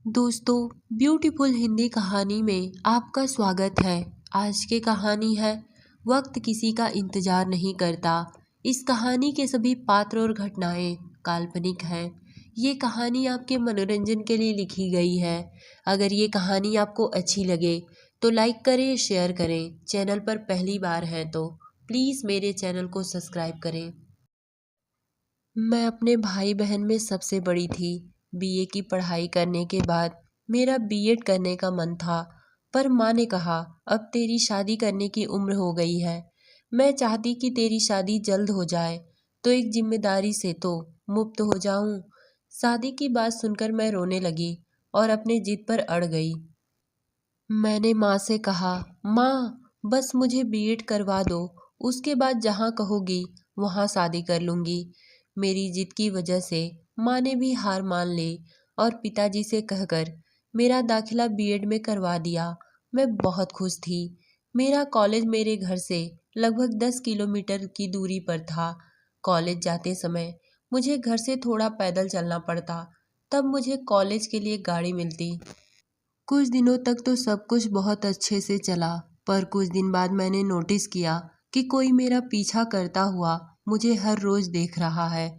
दोस्तों, ब्यूटीफुल हिंदी कहानी में आपका स्वागत है। आज की कहानी है वक्त किसी का इंतजार नहीं करता। इस कहानी के सभी पात्र और घटनाएं काल्पनिक हैं। ये कहानी आपके मनोरंजन के लिए लिखी गई है। अगर ये कहानी आपको अच्छी लगे तो लाइक करें, शेयर करें। चैनल पर पहली बार हैं तो प्लीज़ मेरे चैनल को सब्सक्राइब करें। मैं अपने भाई बहन में सबसे बड़ी थी। बीए की पढ़ाई करने के बाद मेरा बीएड करने का मन था, पर माँ ने कहा अब तेरी शादी करने की उम्र हो गई है। मैं चाहती कि तेरी शादी जल्द हो जाए तो एक जिम्मेदारी से तो मुक्त हो जाऊं। शादी की बात सुनकर मैं रोने लगी और अपने जिद पर अड़ गई। मैंने माँ से कहा, माँ बस मुझे बीएड करवा दो, उसके बाद जहाँ कहोगी वहाँ शादी कर लूँगी। मेरी जिद की वजह से माँ ने भी हार मान ली और पिताजी से कहकर मेरा दाखिला बीएड में करवा दिया। मैं बहुत खुश थी। मेरा कॉलेज मेरे घर से लगभग 10 किलोमीटर की दूरी पर था। कॉलेज जाते समय मुझे घर से थोड़ा पैदल चलना पड़ता, तब मुझे कॉलेज के लिए गाड़ी मिलती। कुछ दिनों तक तो सब कुछ बहुत अच्छे से चला, पर कुछ दिन बाद मैंने नोटिस किया कि कोई मेरा पीछा करता हुआ मुझे हर रोज देख रहा है।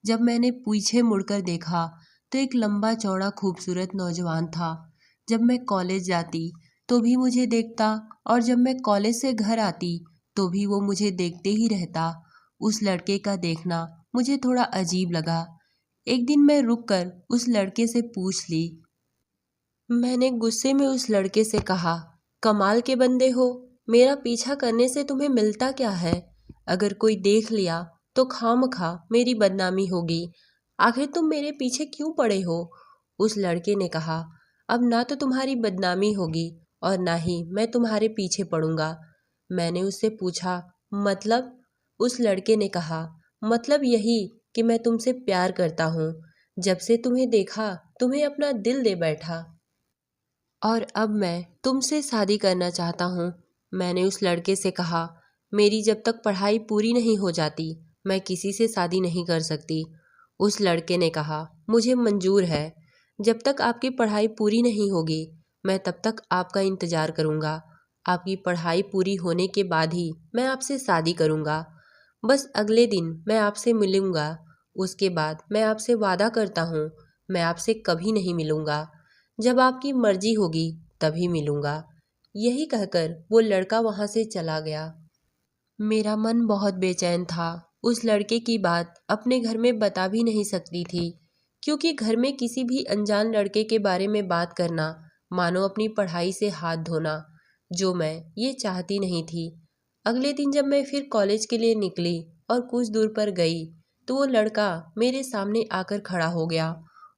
जब मैंने पीछे मुड़कर देखा तो एक लंबा चौड़ा खूबसूरत नौजवान था। जब मैं कॉलेज जाती तो भी मुझे देखता और जब मैं कॉलेज से घर आती तो भी वो मुझे देखते ही रहता। उस लड़के का देखना मुझे थोड़ा अजीब लगा। एक दिन मैं रुककर उस लड़के से पूछ ली। मैंने गुस्से में उस लड़के से कहा, कमाल के बंदे हो, मेरा पीछा करने से तुम्हें मिलता क्या है? अगर कोई देख लिया तो खामखा मेरी बदनामी होगी। आखिर तुम मेरे पीछे क्यों पड़े हो? उस लड़के ने कहा, अब ना तो तुम्हारी बदनामी होगी और ना ही मैं तुम्हारे पीछे पड़ूंगा। मैंने उससे पूछा, मतलब? उस लड़के ने कहा, मतलब यही कि मैं तुमसे प्यार करता हूँ। जब से तुम्हें देखा तुम्हें अपना दिल दे बैठा और अब मैं तुमसे शादी करना चाहता हूँ। मैंने उस लड़के से कहा, मेरी जब तक पढ़ाई पूरी नहीं हो जाती मैं किसी से शादी नहीं कर सकती। उस लड़के ने कहा, मुझे मंजूर है। जब तक आपकी पढ़ाई पूरी नहीं होगी मैं तब तक आपका इंतज़ार करूँगा। आपकी पढ़ाई पूरी होने के बाद ही मैं आपसे शादी करूँगा। बस अगले दिन मैं आपसे मिलूँगा। उसके बाद मैं आपसे वादा करता हूँ मैं आपसे कभी नहीं मिलूँगा। जब आपकी मर्जी होगी तभी मिलूँगा। यही कहकर वो लड़का वहाँ से चला गया। मेरा मन बहुत बेचैन था। उस लड़के की बात अपने घर में बता भी नहीं सकती थी, क्योंकि घर में किसी भी अनजान लड़के के बारे में बात करना मानो अपनी पढ़ाई से हाथ धोना, जो मैं ये चाहती नहीं थी। अगले दिन जब मैं फिर कॉलेज के लिए निकली और कुछ दूर पर गई तो वो लड़का मेरे सामने आकर खड़ा हो गया।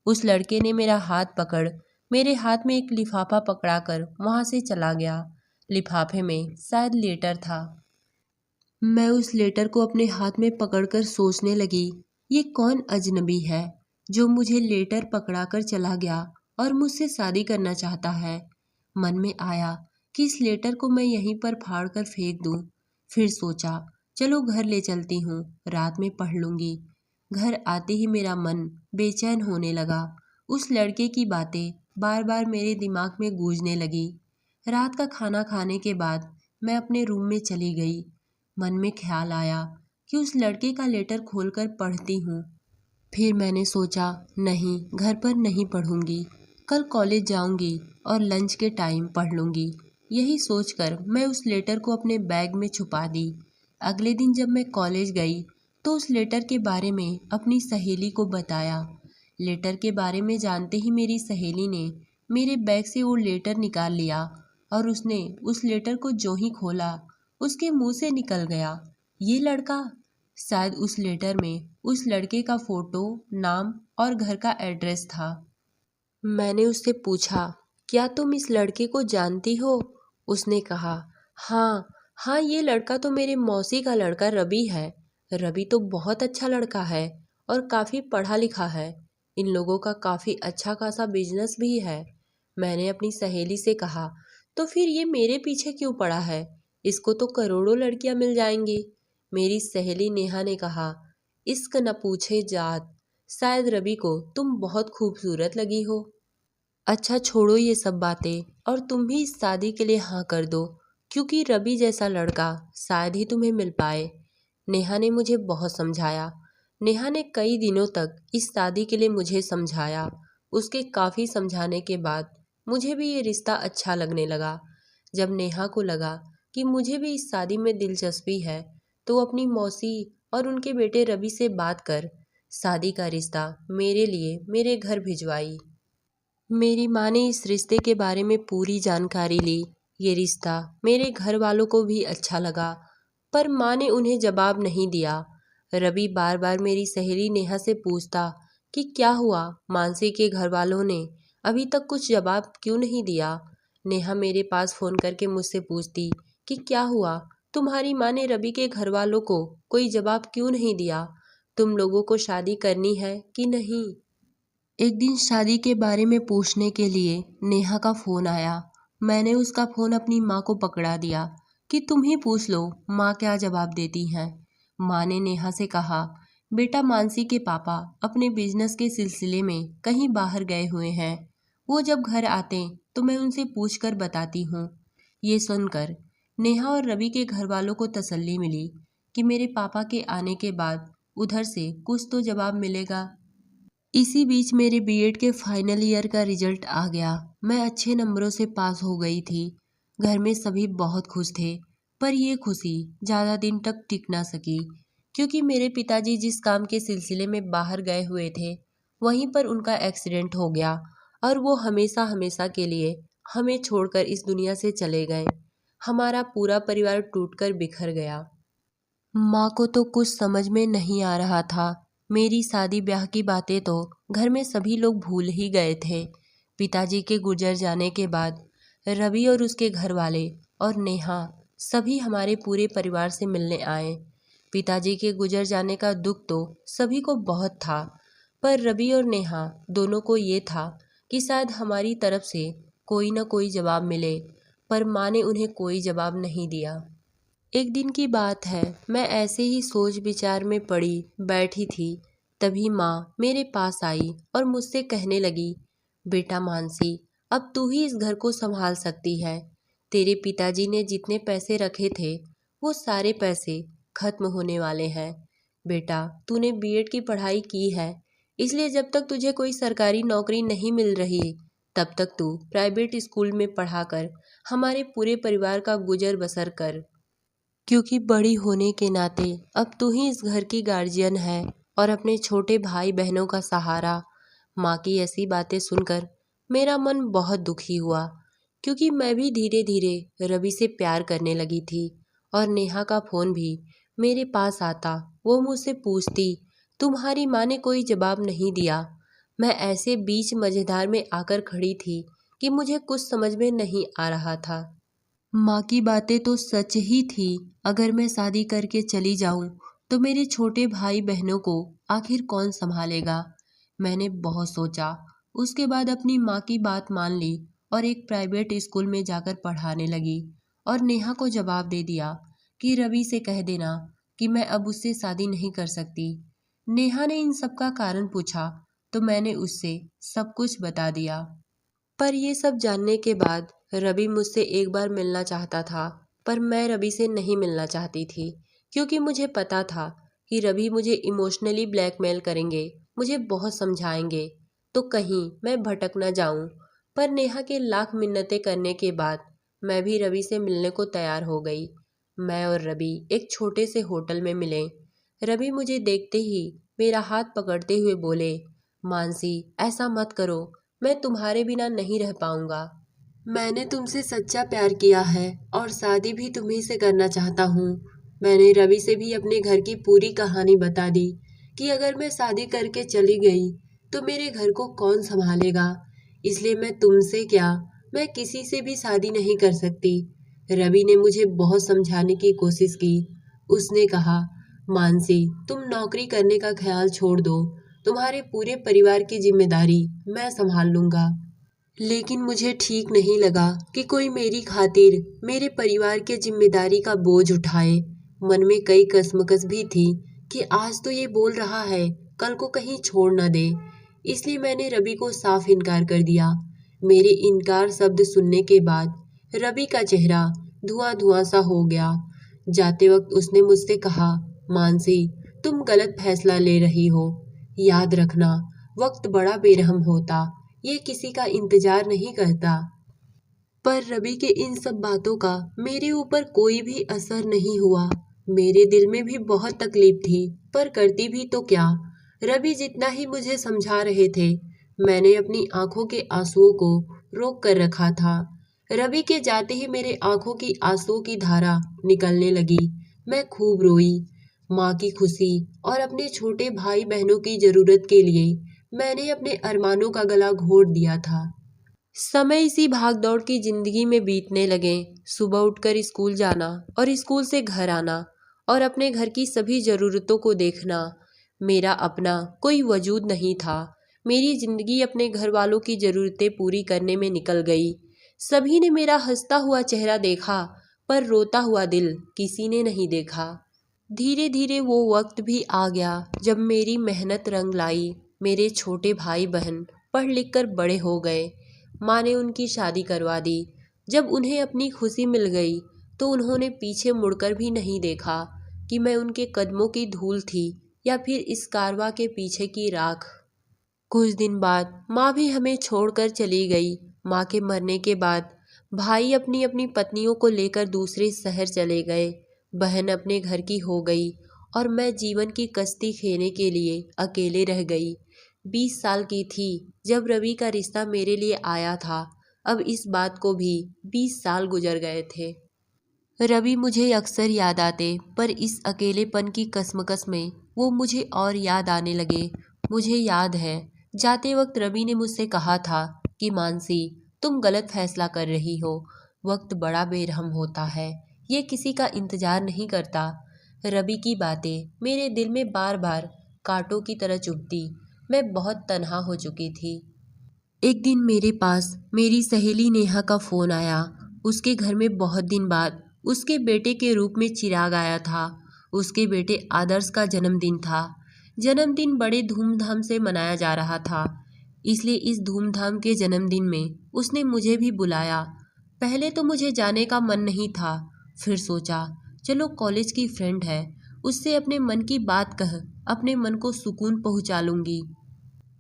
उस लड़के ने मेरा हाथ पकड़ मेरे हाथ में एक लिफाफा पकड़ाकर वहाँ से चला गया। लिफाफे में शायद लेटर था। मैं उस लेटर को अपने हाथ में पकड़कर सोचने लगी, ये कौन अजनबी है जो मुझे लेटर पकड़ाकर चला गया और मुझसे शादी करना चाहता है। मन में आया कि इस लेटर को मैं यहीं पर फाड़ कर फेंक दूं। फिर सोचा, चलो घर ले चलती हूँ, रात में पढ़ लूंगी। घर आते ही मेरा मन बेचैन होने लगा। उस लड़के की बातें बार बार मेरे दिमाग में गूंजने लगी। रात का खाना खाने के बाद मैं अपने रूम में चली गई। मन में ख्याल आया कि उस लड़के का लेटर खोलकर पढ़ती हूँ। फिर मैंने सोचा, नहीं, घर पर नहीं पढ़ूंगी, कल कॉलेज जाऊंगी और लंच के टाइम पढ़ लूंगी। यही सोचकर मैं उस लेटर को अपने बैग में छुपा दी। अगले दिन जब मैं कॉलेज गई तो उस लेटर के बारे में अपनी सहेली को बताया। लेटर के बारे में जानते ही मेरी सहेली ने मेरे बैग से वो लेटर निकाल लिया और उसने उस लेटर को जो ही खोला उसके मुंह से निकल गया, ये लड़का। शायद उस लेटर में उस लड़के का फोटो, नाम और घर का एड्रेस था। मैंने उससे पूछा, क्या तुम इस लड़के को जानती हो? उसने कहा, हाँ हाँ, ये लड़का तो मेरे मौसी का लड़का रवि है। रवि तो बहुत अच्छा लड़का है और काफ़ी पढ़ा लिखा है। इन लोगों का काफ़ी अच्छा खासा बिजनेस भी है। मैंने अपनी सहेली से कहा, तो फिर ये मेरे पीछे क्यों पड़ा है? इसको तो करोड़ों लड़कियां मिल जाएंगी। मेरी सहेली नेहा ने कहा, इश्क न पूछे जात, शायद रवि को तुम बहुत खूबसूरत लगी हो। अच्छा छोड़ो ये सब बातें और तुम भी इस शादी के लिए हाँ कर दो, क्योंकि रवि जैसा लड़का शायद ही तुम्हें मिल पाए। नेहा ने मुझे बहुत समझाया। नेहा ने कई दिनों तक इस शादी के लिए मुझे समझाया। उसके काफ़ी समझाने के बाद मुझे भी ये रिश्ता अच्छा लगने लगा। जब नेहा को लगा कि मुझे भी इस शादी में दिलचस्पी है, तो वो अपनी मौसी और उनके बेटे रवि से बात कर शादी का रिश्ता मेरे लिए मेरे घर भिजवाई। मेरी माँ ने इस रिश्ते के बारे में पूरी जानकारी ली। ये रिश्ता मेरे घर वालों को भी अच्छा लगा, पर माँ ने उन्हें जवाब नहीं दिया। रवि बार बार मेरी सहेली नेहा से पूछता कि क्या हुआ, मानसी के घर वालों ने अभी तक कुछ जवाब क्यों नहीं दिया। नेहा मेरे पास फ़ोन करके मुझसे पूछती कि क्या हुआ, तुम्हारी माँ ने रवि के घर वालों को कोई जवाब क्यों नहीं दिया, तुम लोगों को शादी करनी है कि नहीं। एक दिन शादी के बारे में पूछने के लिए नेहा का फ़ोन आया। मैंने उसका फ़ोन अपनी माँ को पकड़ा दिया कि तुम ही पूछ लो माँ क्या जवाब देती हैं। माँ ने नेहा से कहा, बेटा मानसी के पापा अपने बिजनेस के सिलसिले में कहीं बाहर गए हुए हैं, वो जब घर आते तो मैं उनसे पूछ कर बताती हूँ। ये सुनकर नेहा और रवि के घर वालों को तसल्ली मिली कि मेरे पापा के आने के बाद उधर से कुछ तो जवाब मिलेगा। इसी बीच मेरे बीएड के फाइनल ईयर का रिजल्ट आ गया। मैं अच्छे नंबरों से पास हो गई थी। घर में सभी बहुत खुश थे, पर ये खुशी ज़्यादा दिन तक टिक ना सकी, क्योंकि मेरे पिताजी जिस काम के सिलसिले में बाहर गए हुए थे, वहीं पर उनका एक्सीडेंट हो गया और वो हमेशा हमेशा के लिए हमें छोड़कर इस दुनिया से चले गए। हमारा पूरा परिवार टूटकर बिखर गया। माँ को तो कुछ समझ में नहीं आ रहा था। मेरी शादी ब्याह की बातें तो घर में सभी लोग भूल ही गए थे। पिताजी के गुजर जाने के बाद रवि और उसके घर वाले और नेहा सभी हमारे पूरे परिवार से मिलने आए। पिताजी के गुजर जाने का दुख तो सभी को बहुत था, पर रवि और नेहा दोनों को ये था कि शायद हमारी तरफ से कोई ना कोई जवाब मिले, पर माँ ने उन्हें कोई जवाब नहीं दिया। एक दिन की बात है, मैं ऐसे ही सोच विचार में पड़ी बैठी थी, तभी माँ मेरे पास आई और मुझसे कहने लगी, बेटा मानसी, अब तू ही इस घर को संभाल सकती है। तेरे पिताजी ने जितने पैसे रखे थे वो सारे पैसे खत्म होने वाले हैं। बेटा तूने बीएड की पढ़ाई की है, इसलिए जब तक तुझे कोई सरकारी नौकरी नहीं मिल रही तब तक तू प्राइवेट स्कूल में पढ़ाकर हमारे पूरे परिवार का गुजर बसर कर, क्योंकि बड़ी होने के नाते अब तू ही इस घर की गार्जियन है और अपने छोटे भाई बहनों का सहारा। माँ की ऐसी बातें सुनकर मेरा मन बहुत दुखी हुआ, क्योंकि मैं भी धीरे धीरे रवि से प्यार करने लगी थी और नेहा का फ़ोन भी मेरे पास आता। वो मुझसे पूछती, तुम्हारी माँ ने कोई जवाब नहीं दिया। मैं ऐसे बीच मझधार में आकर खड़ी थी कि मुझे कुछ समझ में नहीं आ रहा था। माँ की बातें तो सच ही थी। अगर मैं शादी करके चली जाऊं तो मेरे छोटे भाई बहनों को आखिर कौन संभालेगा। मैंने बहुत सोचा, उसके बाद अपनी माँ की बात मान ली और एक प्राइवेट स्कूल में जाकर पढ़ाने लगी और नेहा को जवाब दे दिया कि रवि से कह देना कि मैं अब उससे शादी नहीं कर सकती। नेहा ने इन सब का कारण पूछा तो मैंने उससे सब कुछ बता दिया। पर ये सब जानने के बाद रवि मुझसे एक बार मिलना चाहता था, पर मैं रवि से नहीं मिलना चाहती थी, क्योंकि मुझे पता था कि रवि मुझे इमोशनली ब्लैकमेल करेंगे, मुझे बहुत समझाएंगे, तो कहीं मैं भटक न जाऊं। पर नेहा के लाख मिन्नतें करने के बाद मैं भी रवि से मिलने को तैयार हो गई। मैं और रवि एक छोटे से होटल में मिले। रवि मुझे देखते ही मेरा हाथ पकड़ते हुए बोले, मानसी ऐसा मत करो, मैं तुम्हारे बिना नहीं रह पाऊंगा। मैंने तुमसे सच्चा प्यार किया है और शादी भी तुम्ही से करना चाहता हूँ। मैंने रवि से भी अपने घर की पूरी कहानी बता दी कि अगर मैं शादी करके चली गई तो मेरे घर को कौन संभालेगा। इसलिए मैं तुमसे क्या, मैं किसी से भी शादी नहीं कर सकती। रवि ने मुझे बहुत समझाने की कोशिश की। उसने कहा, मानसी तुम नौकरी करने का ख्याल छोड़ दो, तुम्हारे पूरे परिवार की जिम्मेदारी मैं संभाल लूंगा। लेकिन मुझे ठीक नहीं लगा कि कोई मेरी खातिर मेरे परिवार के जिम्मेदारी का बोझ उठाए। मन में कई कश्मकश भी थी कि आज तो ये बोल रहा है, कल को कहीं छोड़ न दे। इसलिए मैंने रवि को साफ इनकार कर दिया। मेरे इनकार शब्द सुनने के बाद रवि का चेहरा धुआं धुआं सा हो गया। जाते वक्त उसने मुझसे कहा, मानसी, तुम गलत फैसला ले रही हो। याद रखना, वक्त बड़ा बेरहम होता, ये किसी का इंतजार नहीं करता। पर रवि के इन सब बातों का मेरे ऊपर कोई भी असर नहीं हुआ। मेरे दिल में भी बहुत तकलीफ थी, पर करती भी तो क्या। रवि जितना ही मुझे समझा रहे थे, मैंने अपनी आंखों के आंसुओं को रोक कर रखा था। रवि के जाते ही मेरे आंखों की आंसुओं की धारा निकलने लगी। मैं खूब रोई। माँ की खुशी और अपने छोटे भाई बहनों की जरूरत के लिए मैंने अपने अरमानों का गला घोट दिया था। समय इसी भागदौड़ की जिंदगी में बीतने लगे। सुबह उठकर स्कूल जाना और स्कूल से घर आना और अपने घर की सभी जरूरतों को देखना। मेरा अपना कोई वजूद नहीं था। मेरी जिंदगी अपने घर वालों की जरूरतें पूरी करने में निकल गई। सभी ने मेरा हंसता हुआ चेहरा देखा, पर रोता हुआ दिल किसी ने नहीं देखा। धीरे धीरे वो वक्त भी आ गया जब मेरी मेहनत रंग लाई। मेरे छोटे भाई बहन पढ़ लिख कर बड़े हो गए। माँ ने उनकी शादी करवा दी। जब उन्हें अपनी खुशी मिल गई तो उन्होंने पीछे मुड़कर भी नहीं देखा कि मैं उनके कदमों की धूल थी या फिर इस कारवां के पीछे की राख। कुछ दिन बाद माँ भी हमें छोड़कर चली गई। माँ के मरने के बाद भाई अपनी अपनी पत्नियों को लेकर दूसरे शहर चले गए। बहन अपने घर की हो गई और मैं जीवन की कश्ती खेने के लिए अकेले रह गई। 20 साल की थी जब रवि का रिश्ता मेरे लिए आया था। अब इस बात को भी 20 साल गुजर गए थे। रवि मुझे अक्सर याद आते, पर इस अकेलेपन की कशमकश में वो मुझे और याद आने लगे। मुझे याद है, जाते वक्त रवि ने मुझसे कहा था कि मानसी, तुम गलत फैसला कर रही हो। वक्त बड़ा बेरहम होता है, ये किसी का इंतजार नहीं करता। रवि की बातें मेरे दिल में बार बार कांटों की तरह चुभती। मैं बहुत तन्हा हो चुकी थी। एक दिन मेरे पास मेरी सहेली नेहा का फोन आया। उसके घर में बहुत दिन बाद उसके बेटे के रूप में चिराग आया था। उसके बेटे आदर्श का जन्मदिन था। जन्मदिन बड़े धूमधाम से मनाया जा रहा था, इसलिए इस धूमधाम के जन्मदिन में उसने मुझे भी बुलाया। पहले तो मुझे जाने का मन नहीं था, फिर सोचा चलो कॉलेज की फ्रेंड है, उससे अपने मन की बात कह अपने मन को सुकून पहुंचा लूंगी।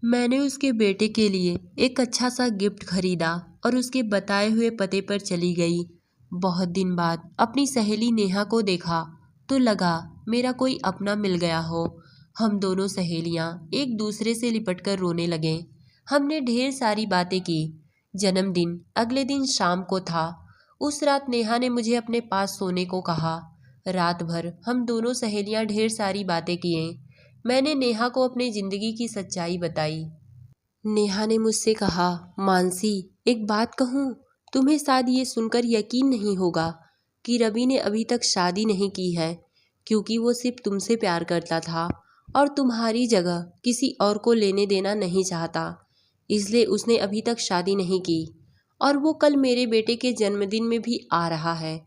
मैंने उसके बेटे के लिए एक अच्छा सा गिफ्ट खरीदा और उसके बताए हुए पते पर चली गई। बहुत दिन बाद अपनी सहेली नेहा को देखा तो लगा मेरा कोई अपना मिल गया हो। हम दोनों सहेलियां एक दूसरे से लिपटकर रोने लगे। हमने ढेर सारी बातें की। जन्मदिन अगले दिन शाम को था। उस रात नेहा ने मुझे अपने पास सोने को कहा। रात भर हम दोनों सहेलियां ढेर सारी बातें किए। मैंने नेहा को अपनी जिंदगी की सच्चाई बताई। नेहा ने मुझसे कहा, मानसी, एक बात कहूँ, तुम्हें शायद ये सुनकर यकीन नहीं होगा कि रवि ने अभी तक शादी नहीं की है, क्योंकि वो सिर्फ तुमसे प्यार करता था और तुम्हारी जगह किसी और को लेने देना नहीं चाहता, इसलिए उसने अभी तक शादी नहीं की। और वो कल मेरे बेटे के जन्मदिन में भी आ रहा है।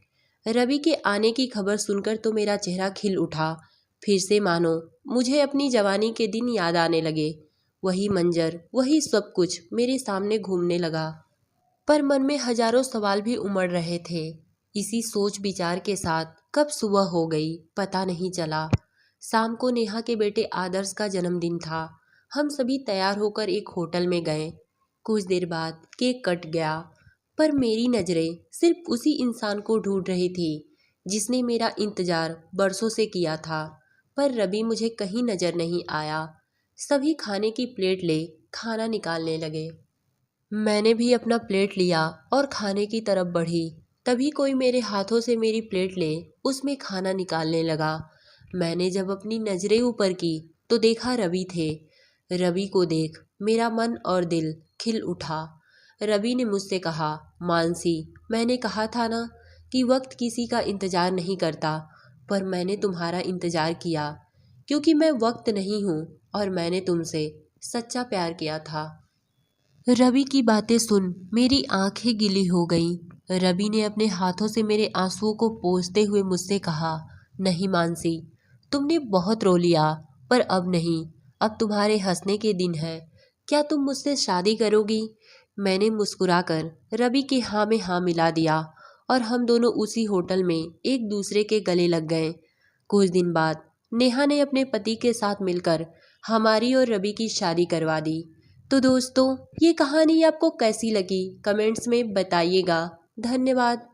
रवि के आने की खबर सुनकर तो मेरा चेहरा खिल उठा। फिर से मानो मुझे अपनी जवानी के दिन याद आने लगे। वही मंजर, वही सब कुछ मेरे सामने घूमने लगा। पर मन में हजारों सवाल भी उमड़ रहे थे। इसी सोच विचार के साथ कब सुबह हो गई पता नहीं चला। शाम को नेहा के बेटे आदर्श का जन्मदिन था। हम सभी तैयार होकर एक होटल में गए। कुछ देर बाद केक कट गया, पर मेरी नज़रें सिर्फ उसी इंसान को ढूंढ रही थी जिसने मेरा इंतजार बरसों से किया था। पर रवि मुझे कहीं नजर नहीं आया। सभी खाने की प्लेट ले खाना निकालने लगे। मैंने भी अपना प्लेट लिया और खाने की तरफ बढ़ी। तभी कोई मेरे हाथों से मेरी प्लेट ले उसमें खाना निकालने लगा। मैंने जब अपनी नजरें ऊपर की तो देखा रवि थे। रवि को देख मेरा मन और दिल खिल उठा। रवि ने मुझसे कहा, मानसी, मैंने कहा था ना कि वक्त किसी का इंतजार नहीं करता, पर मैंने तुम्हारा इंतजार किया क्योंकि मैं वक्त नहीं हूँ और मैंने तुमसे सच्चा प्यार किया था। रवि की बातें सुन मेरी आंखें गीली हो गईं। रवि ने अपने हाथों से मेरे आंसुओं को पोंछते हुए मुझसे कहा, नहीं मानसी, तुमने बहुत रो लिया, पर अब नहीं, अब तुम्हारे हंसने के दिन है। क्या तुम मुझसे शादी करोगी? मैंने मुस्कुराकर रवि के हाँ में हाँ मिला दिया और हम दोनों उसी होटल में एक दूसरे के गले लग गए। कुछ दिन बाद नेहा ने अपने पति के साथ मिलकर हमारी और रवि की शादी करवा दी। तो दोस्तों, ये कहानी आपको कैसी लगी कमेंट्स में बताइएगा। धन्यवाद।